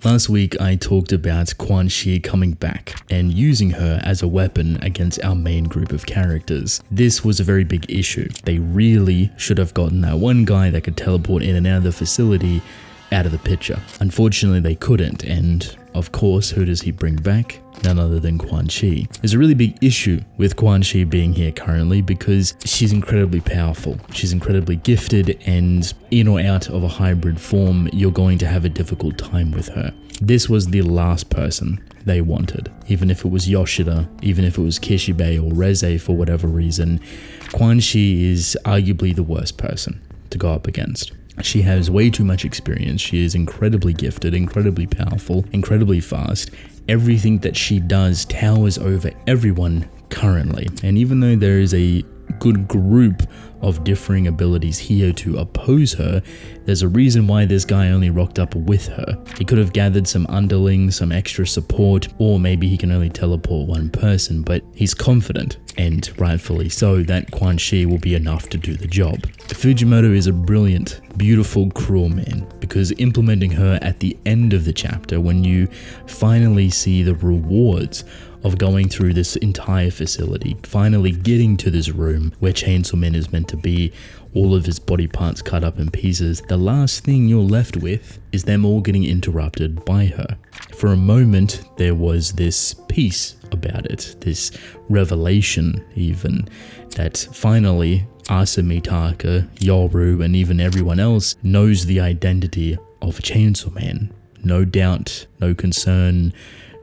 Last week I talked about Quanxi coming back and using her as a weapon against our main group of characters. This was a very big issue. They really should have gotten that one guy that could teleport in and out of the facility out of the picture. Unfortunately they couldn't, and of course, who does he bring back? None other than Quanxi. There's a really big issue with Quanxi being here currently because she's incredibly powerful. She's incredibly gifted, and in or out of a hybrid form, you're going to have a difficult time with her. This was the last person they wanted. Even if it was Yoshida, even if it was Kishibe or Reze for whatever reason, Quanxi is arguably the worst person to go up against. She has way too much experience. She is incredibly gifted, incredibly powerful, incredibly fast. Everything that she does towers over everyone currently. And even though there is a good group of differing abilities here to oppose her, there's a reason why this guy only rocked up with her. He could have gathered some underlings, some extra support, or maybe he can only teleport one person, but he's confident, and rightfully so, that Quanxi will be enough to do the job. Fujimoto is a brilliant, beautiful, cruel man, because implementing her at the end of the chapter, when you finally see the rewards of going through this entire facility, finally getting to this room where Chainsawman is meant to be, all of his body parts cut up in pieces, the last thing you're left with is them all getting interrupted by her. For a moment, there was this peace about it, this revelation even, that finally Asa Mitaka, Yoru, and even everyone else knows the identity of Chainsawman. No doubt, no concern,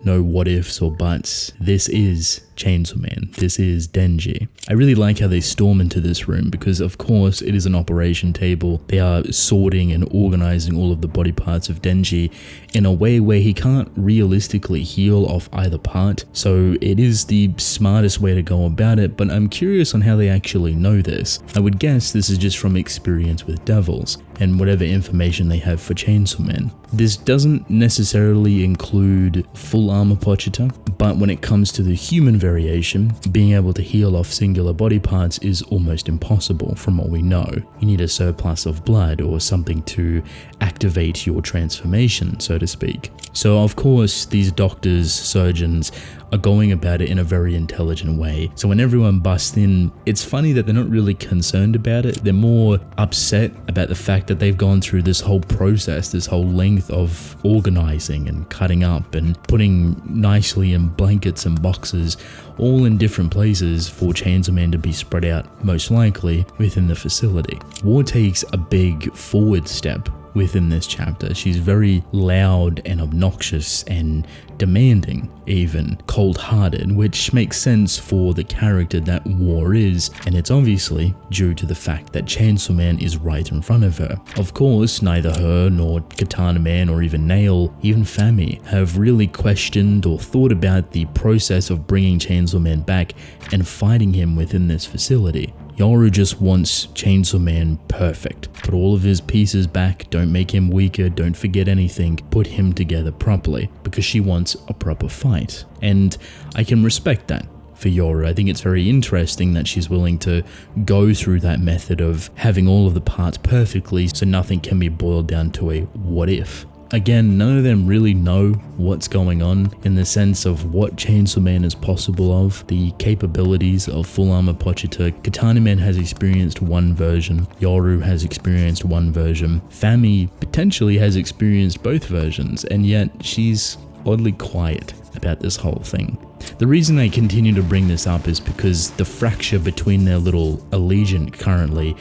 no what ifs or buts. This is Chainsawman. This is Denji. I really like how they storm into this room because of course it is an operation table. They are sorting and organizing all of the body parts of Denji in a way where he can't realistically heal off either part. So it is the smartest way to go about it, but I'm curious on how they actually know this. I would guess this is just from experience with devils and whatever information they have for Chainsawman. This doesn't necessarily include full armor Pochita, but when it comes to the human variation, being able to heal off singular body parts is almost impossible from what we know. You need a surplus of blood or something to activate your transformation, so to speak. So of course, these doctors, surgeons, are going about it in a very intelligent way. So when everyone busts in, it's funny that they're not really concerned about it. They're more upset about the fact that they've gone through this whole process, this whole length of organizing and cutting up and putting nicely in blankets and boxes, all in different places for Chainsawman to be spread out, most likely within the facility. War takes a big forward step within this chapter. She's very loud and obnoxious and demanding, even cold-hearted, which makes sense for the character that War is, and it's obviously due to the fact that Chainsawman is right in front of her. Of course, neither her nor Katana Man or even Nail, even Fami, have really questioned or thought about the process of bringing Chainsawman back and fighting him within this facility. Yoru just wants Chainsawman perfect. Put all of his pieces back, don't make him weaker, don't forget anything, put him together properly, because she wants a proper fight. And I can respect that for Yoru. I think it's very interesting that she's willing to go through that method of having all of the parts perfectly so nothing can be boiled down to a what if. Again, none of them really know what's going on in the sense of what Chainsawman is possible of, the capabilities of full armor Pochita. Katana Man has experienced one version, Yoru has experienced one version, Fami potentially has experienced both versions, and yet she's oddly quiet about this whole thing. The reason I continue to bring this up is because the fracture between their little allegiance currently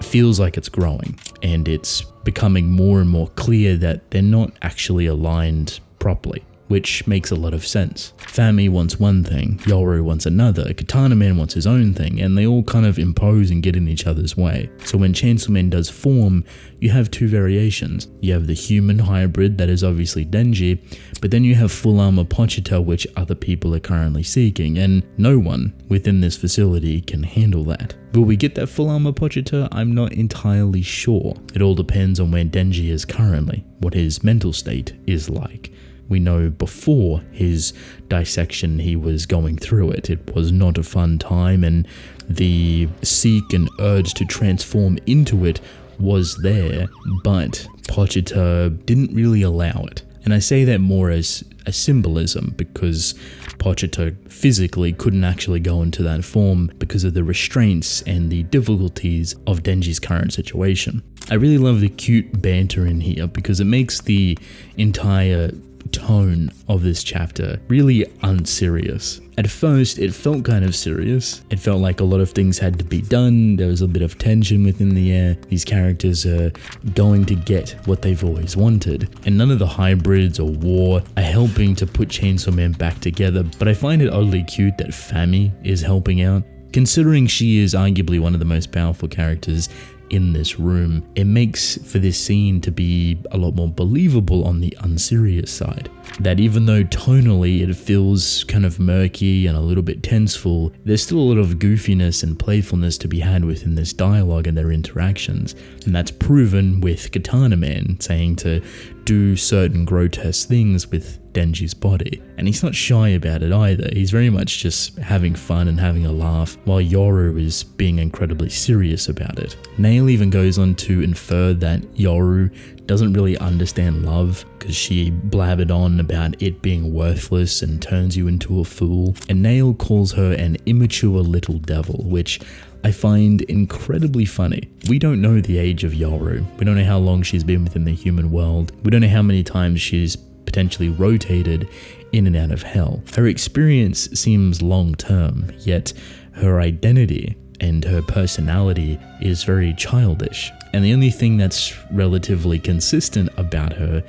feels like it's growing, and it's becoming more and more clear that they're not actually aligned properly, which makes a lot of sense. Fami wants one thing, Yoru wants another, Katana Man wants his own thing, and they all kind of impose and get in each other's way. So when Chainsawman does form, you have two variations. You have the human hybrid that is obviously Denji, but then you have full armor Pochita, which other people are currently seeking, and no one within this facility can handle that. Will we get that full armor Pochita? I'm not entirely sure. It all depends on where Denji is currently, what his mental state is like. We know before his dissection he was going through it. It was not a fun time, and the seek and urge to transform into it was there, but Pochita didn't really allow it. And I say that more as a symbolism because Pochito physically couldn't actually go into that form because of the restraints and the difficulties of Denji's current situation. I really love the cute banter in here because it makes the entire tone of this chapter really unserious. At first, it felt kind of serious. It felt like a lot of things had to be done. There was a bit of tension within the air. These characters are going to get what they've always wanted. And none of the hybrids or war are helping to put Chainsaw Man back together. But I find it oddly cute that Fami is helping out. Considering she is arguably one of the most powerful characters in this room, it makes for this scene to be a lot more believable on the unserious side. That even though tonally it feels kind of murky and a little bit tenseful, there's still a lot of goofiness and playfulness to be had within this dialogue and their interactions. And that's proven with Katana Man saying to do certain grotesque things with Denji's body. And he's not shy about it either. He's very much just having fun and having a laugh, while Yoru is being incredibly serious about it. Nail even goes on to infer that Yoru doesn't really understand love because she blabbered on about it being worthless and turns you into a fool. And Nail calls her an immature little devil, which I find incredibly funny. We don't know the age of Yoru. We don't know how long she's been within the human world. We don't know how many times she's potentially rotated in and out of hell. Her experience seems long term, yet her identity and her personality is very childish. And the only thing that's relatively consistent about her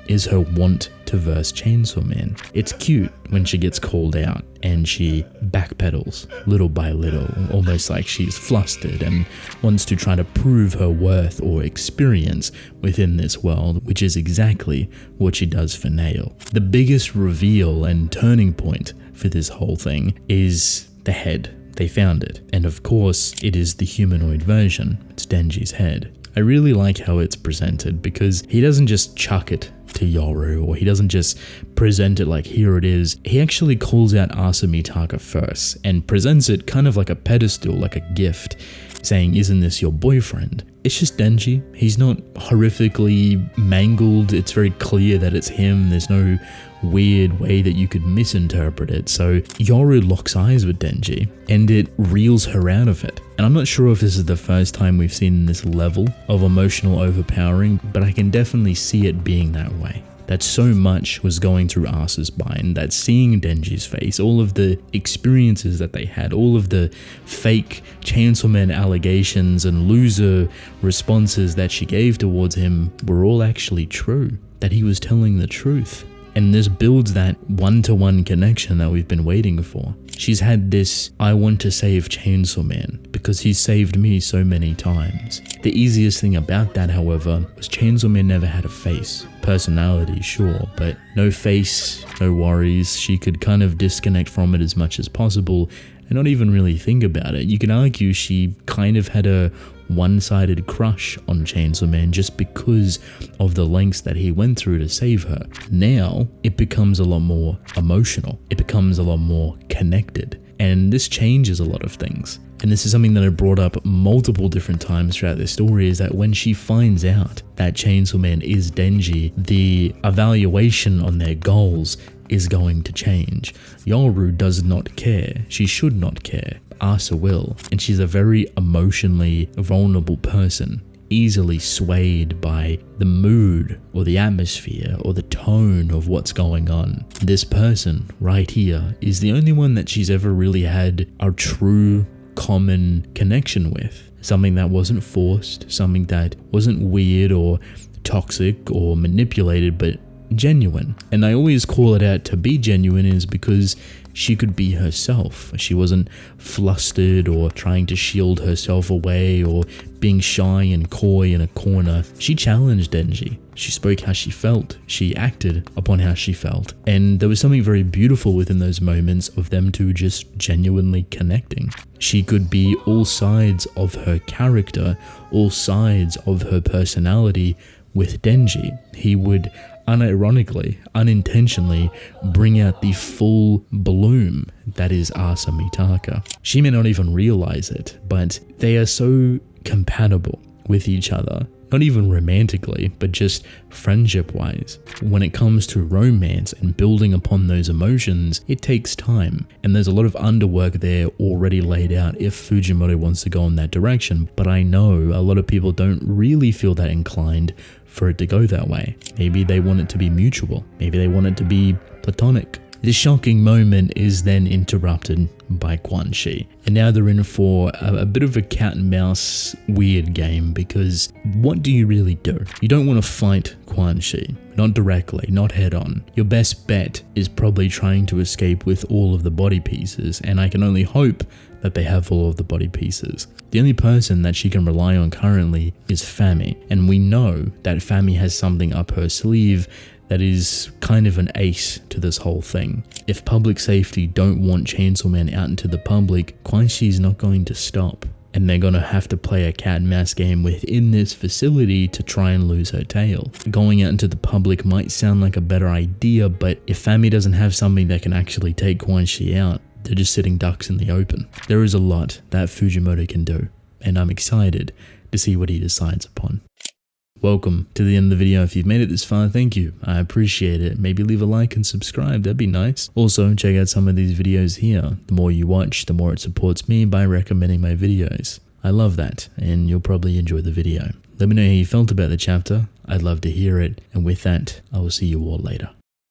is her want to verse Chainsaw Man. It's cute when she gets called out and she backpedals little by little, almost like she's flustered and wants to try to prove her worth or experience within this world, which is exactly what she does for Nail. The biggest reveal and turning point for this whole thing is the head. They found it, and of course it is the humanoid version. It's Denji's head. I really like how it's presented because he doesn't just chuck it to Yoru, or he doesn't just present it like here it is. He actually calls out Asa Mitaka first and presents it kind of like a pedestal, like a gift, saying, "Isn't this your boyfriend?" It's just Denji. He's not horrifically mangled. It's very clear that it's him. There's no weird way that you could misinterpret it. So Yoru locks eyes with Denji and it reels her out of it. And I'm not sure if this is the first time we've seen this level of emotional overpowering, but I can definitely see it being that way. That so much was going through Asa's mind, that seeing Denji's face, all of the experiences that they had, all of the fake Chainsaw Man allegations and loser responses that she gave towards him were all actually true, that he was telling the truth. And this builds that one-to-one connection that we've been waiting for. She's had this, I want to save Chainsaw Man because he's saved me so many times. The easiest thing about that, however, was Chainsaw Man never had a face. Personality, sure, but no face, no worries. She could kind of disconnect from it as much as possible and not even really think about it. You can argue she kind of had a one-sided crush on Chainsaw Man just because of the lengths that he went through to save her. Now, it becomes a lot more emotional. It becomes a lot more connected. And this changes a lot of things. And this is something that I brought up multiple different times throughout this story, is that when she finds out that Chainsaw Man is Denji, the evaluation on their goals is going to change. Yoru does not care. She should not care. Asa will. And she's a very emotionally vulnerable person, easily swayed by the mood or the atmosphere or the tone of what's going on. This person right here is the only one that she's ever really had a true common connection with. Something that wasn't forced, something that wasn't weird or toxic or manipulated, but genuine. And I always call it out to be genuine is because she could be herself. She wasn't flustered or trying to shield herself away or being shy and coy in a corner. She challenged Denji. She spoke how she felt. She acted upon how she felt. And there was something very beautiful within those moments of them two just genuinely connecting. She could be all sides of her character, all sides of her personality with Denji. He would unironically, unintentionally bring out the full bloom that is Asa Mitaka. She may not even realize it, but they are so compatible with each other Not even romantically, but just friendship-wise. When it comes to romance and building upon those emotions, it takes time. And there's a lot of underwork there already laid out if Fujimoto wants to go in that direction. But I know a lot of people don't really feel that inclined for it to go that way. Maybe they want it to be mutual. Maybe they want it to be platonic. This shocking moment is then interrupted by Quanxi. And now they're in for a bit of a cat and mouse weird game, because what do you really do? You don't want to fight Quanxi. Not directly, not head on. Your best bet is probably trying to escape with all of the body pieces, and I can only hope that they have all of the body pieces. The only person that she can rely on currently is Fami, and we know that Fami has something up her sleeve that is kind of an ace to this whole thing. If public safety don't want chainsawman out into the public, Quanxi is not going to stop. And they're gonna have to play a cat and mouse game within this facility to try and lose her tail. Going out into the public might sound like a better idea, but if Fami doesn't have something that can actually take Quanxi out, they're just sitting ducks in the open. There is a lot that Fujimoto can do, and I'm excited to see what he decides upon. Welcome to the end of the video. If you've made it this far, thank you. I appreciate it. Maybe leave a like and subscribe, that'd be nice. Also, check out some of these videos here. The more you watch, the more it supports me by recommending my videos. I love that, and you'll probably enjoy the video. Let me know how you felt about the chapter. I'd love to hear it. And with that, I will see you all later.